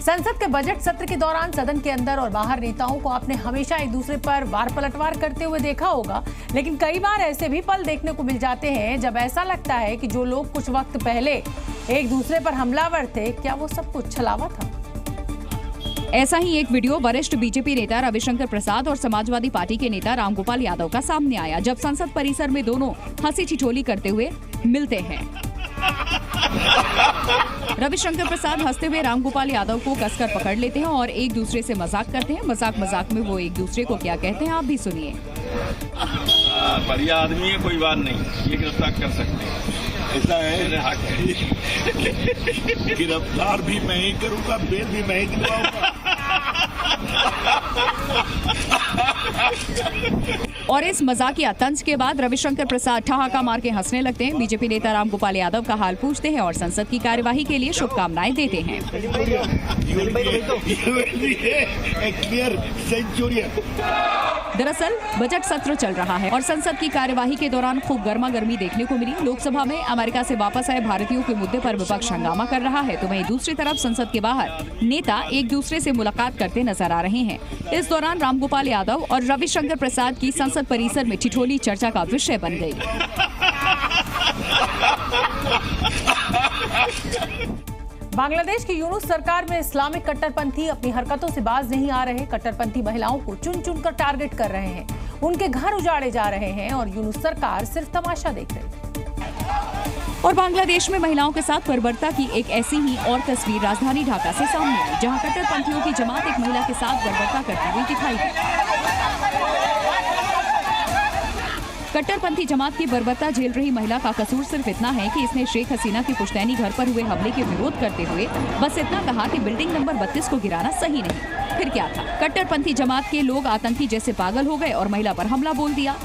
संसद के बजट सत्र के दौरान सदन के अंदर और बाहर नेताओं को आपने हमेशा एक दूसरे पर वार पलटवार करते हुए देखा होगा, लेकिन कई बार ऐसे भी पल देखने को मिल जाते हैं जब ऐसा लगता है कि जो लोग कुछ वक्त पहले एक दूसरे पर हमलावर थे, क्या वो सब कुछ छलावा था। ऐसा ही एक वीडियो वरिष्ठ बीजेपी नेता रविशंकर प्रसाद और समाजवादी पार्टी के नेता रामगोपाल यादव का सामने आया, जब संसद परिसर में दोनों हंसी ठिठोली करते हुए मिलते हैं। रविशंकर प्रसाद हंसते हुए रामगोपाल यादव को कसकर पकड़ लेते हैं और एक दूसरे से मजाक करते हैं। मजाक में वो एक दूसरे को क्या कहते हैं, आप भी सुनिए। बढ़िया आदमी है, कोई बात नहीं, ये गिरफ्तार कर सकते हैं, ऐसा है। गिरफ्तार भी मैं ही करूंगा, बेल भी मैं ही दिलवाऊंगा। और इस मजाकिया तंज के बाद रविशंकर प्रसाद ठहाका मार के हंसने लगते हैं। बीजेपी नेता रामगोपाल यादव का हाल पूछते हैं और संसद की कार्यवाही के लिए शुभकामनाएं देते हैं। दरअसल बजट सत्र चल रहा है और संसद की कार्यवाही के दौरान खूब गर्मा गर्मी देखने को मिली। लोकसभा में अमेरिका से वापस आए भारतीयों के मुद्दे पर विपक्ष हंगामा कर रहा है, तो वहीं दूसरी तरफ संसद के बाहर नेता एक दूसरे से मुलाकात करते नजर आ रहे हैं। इस दौरान रामगोपाल यादव और रविशंकर प्रसाद की संसद परिसर में ठिठोली चर्चा का विषय बन गई। बांग्लादेश की यूनुस सरकार में इस्लामिक कट्टरपंथी अपनी हरकतों से बाज नहीं आ रहे। कट्टरपंथी महिलाओं को चुन चुन कर टारगेट कर रहे हैं, उनके घर उजाड़े जा रहे हैं और यूनुस सरकार सिर्फ तमाशा देख रही है। और बांग्लादेश में महिलाओं के साथ बर्बरता की एक ऐसी ही और तस्वीर राजधानी ढाका से सामने आई, जहां कट्टरपंथियों की जमात एक महिला के साथ बर्बरता करती हुई दिखाई दी। कट्टरपंथी जमात की बर्बरता झेल रही महिला का कसूर सिर्फ इतना है कि इसने शेख हसीना की पुश्तैनी घर पर हुए हमले के विरोध करते हुए बस इतना कहा कि बिल्डिंग नंबर 32 को गिराना सही नहीं। फिर क्या था, कट्टरपंथी जमात के लोग आतंकी जैसे पागल हो गए और महिला पर हमला बोल दिया।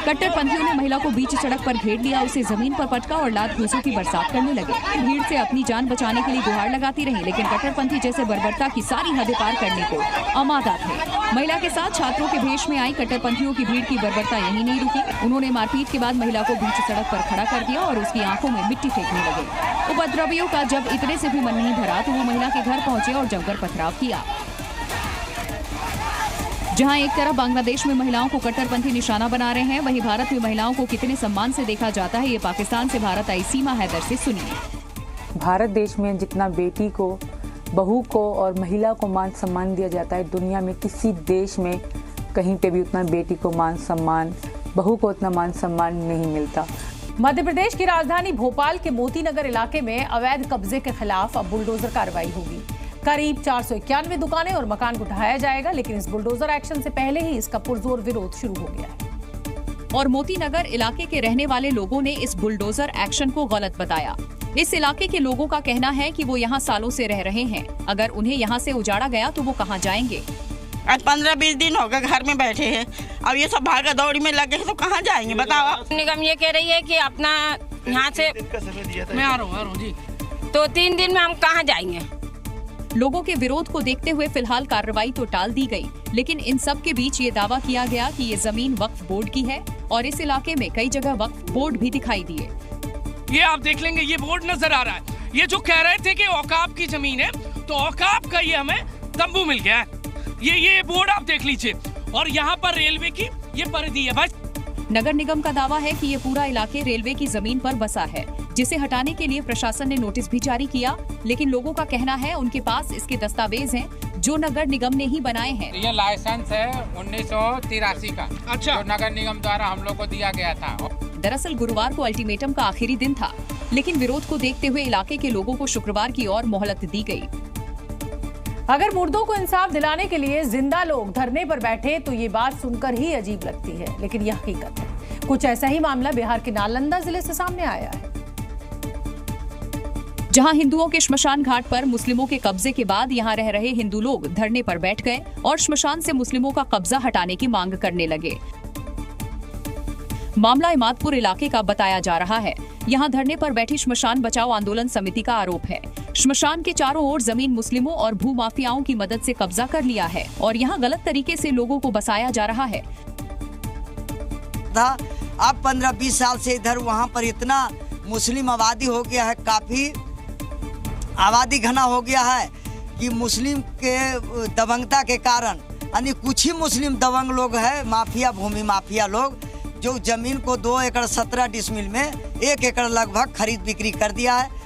कट्टरपंथियों ने महिला को बीच सड़क पर घेर लिया, उसे जमीन पर पटका और लात घूंसों की बरसात करने लगे। भीड़ से अपनी जान बचाने के लिए गुहार लगाती रही, लेकिन कट्टरपंथी जैसे बर्बरता की सारी हदें पार करने को आमादा थे। महिला के साथ छात्रों के भेष में आई कट्टरपंथियों की भीड़ की बर्बरता यहीं नहीं रुकी। उन्होंने मारपीट के बाद महिला को बीच सड़क पर खड़ा कर दिया और उसकी आंखों में मिट्टी फेंकने लगे। उपद्रवियों का जब इतने से भी मन नहीं भरा तो वो महिला के घर पहुंचे और जमकर पथराव किया। जहां एक तरफ बांग्लादेश में महिलाओं को कट्टरपंथी निशाना बना रहे हैं, वहीं भारत में महिलाओं को कितने सम्मान से देखा जाता है, ये पाकिस्तान से भारत आई सीमा हैदर से सुनिए। भारत देश में जितना बेटी को, बहू को और महिला को मान सम्मान दिया जाता है, दुनिया में किसी देश में कहीं पे भी उतना बेटी को मान सम्मान, बहू को उतना मान सम्मान नहीं मिलता। मध्य प्रदेश की राजधानी भोपाल के मोती नगर इलाके में अवैध कब्जे के खिलाफ अब बुलडोजर कार्रवाई होगी। करीब 491 दुकानें और मकान को ढहाया जाएगा, लेकिन इस बुलडोजर एक्शन से पहले ही इसका पुरजोर विरोध शुरू हो गया है। और मोती नगर इलाके के रहने वाले लोगों ने इस बुलडोजर एक्शन को गलत बताया। इस इलाके के लोगों का कहना है कि वो यहाँ सालों से रह रहे हैं, अगर उन्हें यहाँ से उजाड़ा गया तो वो कहाँ जाएंगे। आज 15-20 दिन हो गए घर में बैठे हैं, अब ये सब भागा दौड़ी में लगे हैं तो कहाँ जाएंगे बताओ। निगम ये कह रही है कि अपना यहाँ से मैं आ रहा हूँ जी, तो 3 दिन में हम कहाँ जाएंगे। लोगों के विरोध को देखते हुए फिलहाल कार्रवाई तो टाल दी गई, लेकिन इन सब के बीच ये दावा किया गया कि ये जमीन वक्फ बोर्ड की है और इस इलाके में कई जगह वक्फ बोर्ड भी दिखाई दिए। ये आप देख लेंगे, ये बोर्ड नजर आ रहा है। ये जो कह रहे थे कि औकाफ की जमीन है, तो औकाफ का ये हमें तंबू मिल गया है। ये बोर्ड आप देख लीजिए, और यहाँ पर रेलवे की ये परिधि है। बस नगर निगम का दावा है कि ये पूरा इलाके रेलवे की जमीन पर बसा है, जिसे हटाने के लिए प्रशासन ने नोटिस भी जारी किया, लेकिन लोगों का कहना है उनके पास इसके दस्तावेज हैं जो नगर निगम ने ही बनाए हैं। ये लाइसेंस है 1983 का, अच्छा, जो नगर निगम द्वारा हम लोग को दिया गया था। दरअसल गुरुवार को अल्टीमेटम का आखिरी दिन था, लेकिन विरोध को देखते हुए इलाके के लोगों को शुक्रवार की ओर मोहलत दी गई। अगर मुर्दों को इंसाफ दिलाने के लिए जिंदा लोग धरने पर बैठे तो ये बात सुनकर ही अजीब लगती है, लेकिन यह हकीकत है। कुछ ऐसा ही मामला बिहार के नालंदा जिले से सामने आया है, जहां हिंदुओं के श्मशान घाट पर मुस्लिमों के कब्जे के बाद यहां रह रहे हिंदू लोग धरने पर बैठ गए और श्मशान से मुस्लिमों का कब्जा हटाने की मांग करने लगे। मामला इमादपुर इलाके का बताया जा रहा है। यहां धरने पर बैठी श्मशान बचाओ आंदोलन समिति का आरोप है, श्मशान के चारों ओर जमीन मुस्लिमों और भूमाफियाओं की मदद से कब्जा कर लिया है और यहां गलत तरीके से लोगों को बसाया जा रहा है। अब 15-20 साल से इधर वहाँ पर इतना मुस्लिम आबादी हो गया है, काफी आबादी घना हो गया है कि मुस्लिम के दबंगता के कारण, यानी कुछ ही मुस्लिम दबंग लोग हैं, माफिया, भूमि माफिया लोग, जो जमीन को 2 एकड़ 17 डिसमिल में 1 एकड़ लगभग खरीद बिक्री कर दिया है।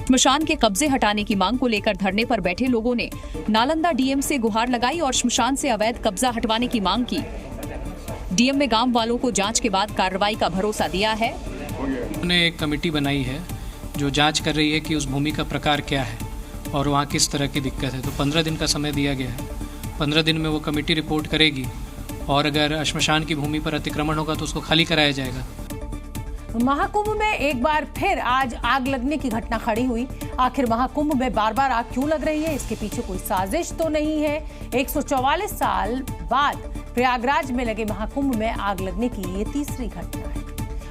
श्मशान के कब्जे हटाने की मांग को लेकर धरने पर बैठे लोगों ने नालंदा डीएम से गुहार लगाई और श्मशान से अवैध कब्जा हटवाने की मांग की। डीएम ने गांव वालों को जांच के बाद कार्रवाई का भरोसा दिया है। उन्होंने एक कमेटी बनाई है जो जांच कर रही है कि उस भूमि का प्रकार क्या है और वहाँ किस तरह की दिक्कत है। तो 15 दिन का समय दिया गया है। 15 दिन में वो कमेटी रिपोर्ट करेगी और अगर श्मशान की भूमि पर अतिक्रमण होगा तो उसको खाली कराया जाएगा। महाकुंभ में एक बार फिर आज आग लगने की घटना खड़ी हुई। आखिर महाकुंभ में बार बार आग क्यों लग रही है? इसके पीछे कोई साजिश तो नहीं है? 144 साल बाद प्रयागराज में लगे महाकुंभ में आग लगने की ये तीसरी घटना है।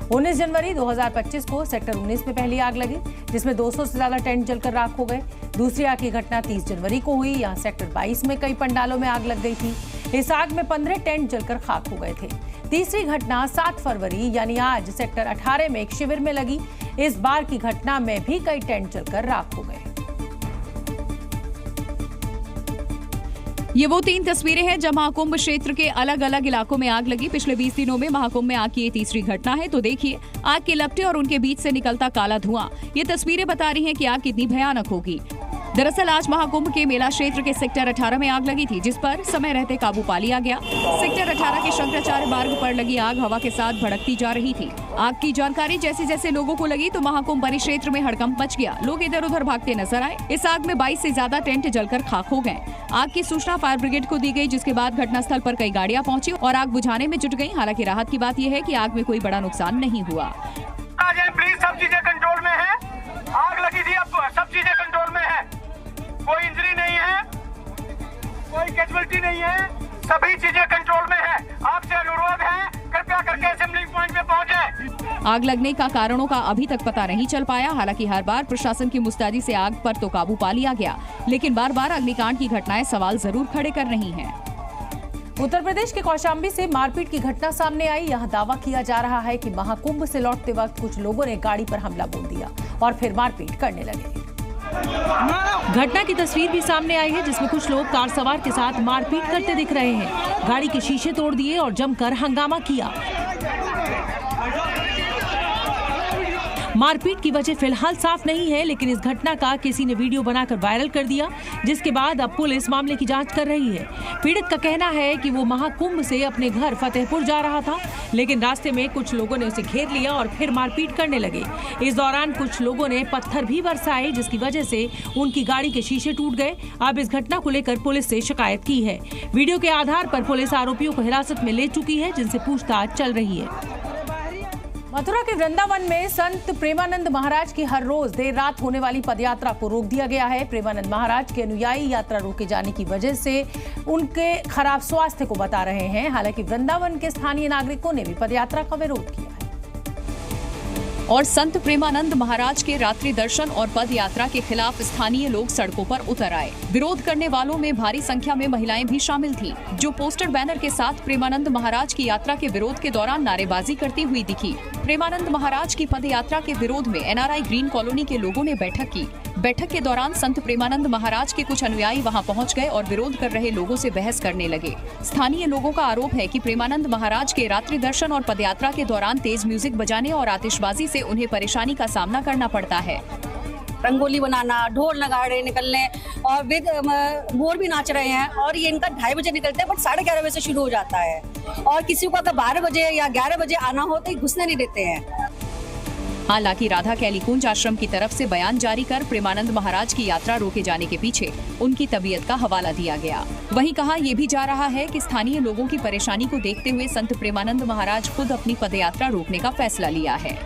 19 जनवरी 2025 को सेक्टर 19 में पहली आग लगी, जिसमें 200 से ज्यादा टेंट जलकर राख हो गए। दूसरी आग की घटना 30 जनवरी को हुई। यहाँ सेक्टर 22 में कई पंडालों में आग लग गई थी। इस आग में 15 टेंट जलकर खाक हो गए थे। तीसरी घटना 7 फरवरी यानी आज सेक्टर 18 में एक शिविर में लगी। इस बार की घटना में भी कई टेंट जलकर राख हो गए। ये वो 3 तस्वीरें हैं जब महाकुंभ क्षेत्र के अलग अलग इलाकों में आग लगी। पिछले 20 दिनों में महाकुंभ में आग की ये तीसरी घटना है। तो देखिए आग के लपटे और उनके बीच से निकलता काला धुआं। ये तस्वीरें बता रही हैं कि आग कितनी भयानक होगी। दरअसल आज महाकुंभ के मेला क्षेत्र के सेक्टर 18 में आग लगी थी, जिस पर समय रहते काबू पा लिया गया। सेक्टर 18 के शंकराचार्य मार्ग पर लगी आग हवा के साथ भड़कती जा रही थी। आग की जानकारी जैसे जैसे लोगों को लगी तो महाकुंभ परिक्षेत्र में हड़कंप मच गया। लोग इधर उधर भागते नजर आए। इस आग में 22 से ज्यादा टेंट जलकर खाक हो गए। आग की सूचना फायर ब्रिगेड को दी गई, जिसके बाद घटनास्थल पर कई गाड़ियां पहुंची और आग बुझाने में जुट गई। हालांकि राहत की बात यह है कि आग में कोई बड़ा नुकसान नहीं हुआ। प्लीज, सब चीजें कंट्रोल में है। आग लगी थी, अब सब चीजें कंट्रोल में है। कोई इंजरी नहीं है, कोई कैजुअल्टी नहीं है, सभी चीजें कंट्रोल में है। आपसे अनुरोध है कृपया करके असेंबलिंग पॉइंट पे पहुंचे। आग लगने का कारणों का अभी तक पता नहीं चल पाया। हालांकि हर बार प्रशासन की मुस्तैदी से आग पर तो काबू पा लिया गया, लेकिन बार बार अग्निकांड की घटनाएं सवाल जरूर खड़े कर रही हैं। उत्तर प्रदेश के कौशाम्बी से मारपीट की घटना सामने आई। यहाँ दावा किया जा रहा है कि महाकुंभ से लौटते वक्त कुछ लोगों ने गाड़ी पर हमला बोल दिया और फिर मारपीट करने लगे। घटना की तस्वीर भी सामने आई है, जिसमें कुछ लोग कार सवार के साथ मारपीट करते दिख रहे हैं। गाड़ी के शीशे तोड़ दिए और जमकर हंगामा किया। मारपीट की वजह फिलहाल साफ नहीं है, लेकिन इस घटना का किसी ने वीडियो बनाकर वायरल कर दिया, जिसके बाद अब पुलिस मामले की जांच कर रही है। पीड़ित का कहना है कि वो महाकुंभ से अपने घर फतेहपुर जा रहा था, लेकिन रास्ते में कुछ लोगों ने उसे घेर लिया और फिर मारपीट करने लगे। इस दौरान कुछ लोगों ने पत्थर भी बरसाए, जिसकी वजह से उनकी गाड़ी के शीशे टूट गए। अब इस घटना को लेकर पुलिस से शिकायत की है। वीडियो के आधार पर पुलिस आरोपियों को हिरासत में ले चुकी है, जिनसे पूछताछ चल रही है। मथुरा के वृंदावन में संत प्रेमानंद महाराज की हर रोज देर रात होने वाली पदयात्रा को रोक दिया गया है। प्रेमानंद महाराज के अनुयायी यात्रा रोके जाने की वजह से उनके खराब स्वास्थ्य को बता रहे हैं। हालांकि वृंदावन के स्थानीय नागरिकों ने भी पदयात्रा का विरोध किया है। और संत प्रेमानंद महाराज के रात्रि दर्शन और पद यात्रा के खिलाफ स्थानीय लोग सड़कों पर उतर आए। विरोध करने वालों में भारी संख्या में महिलाएं भी शामिल थीं, जो पोस्टर बैनर के साथ प्रेमानंद महाराज की यात्रा के विरोध के दौरान नारेबाजी करती हुई दिखी। प्रेमानंद महाराज की पद यात्रा के विरोध में NRI ग्रीन कॉलोनी के लोगों ने बैठक की। बैठक के दौरान संत प्रेमानंद महाराज के कुछ अनुयायी वहां पहुंच गए और विरोध कर रहे लोगों से बहस करने लगे। स्थानीय लोगों का आरोप है कि प्रेमानंद महाराज के रात्रि दर्शन और पदयात्रा के दौरान तेज म्यूजिक बजाने और आतिशबाजी से उन्हें परेशानी का सामना करना पड़ता है। रंगोली बनाना, ढोल नगाड़े निकलने और मोर भी नाच रहे हैं और ये इनका 2:30 बजे निकलते हैं, बट 11:30 बजे से शुरू हो जाता है और किसी को अगर 12 बजे या 11 बजे आना हो तो घुसने नहीं देते हैं। हालांकि राधा कैलीकुंज आश्रम की तरफ से बयान जारी कर प्रेमानंद महाराज की यात्रा रोके जाने के पीछे उनकी तबीयत का हवाला दिया गया। वहीं कहा यह भी जा रहा है कि स्थानीय लोगों की परेशानी को देखते हुए संत प्रेमानंद महाराज खुद अपनी पदयात्रा रोकने का फैसला लिया है।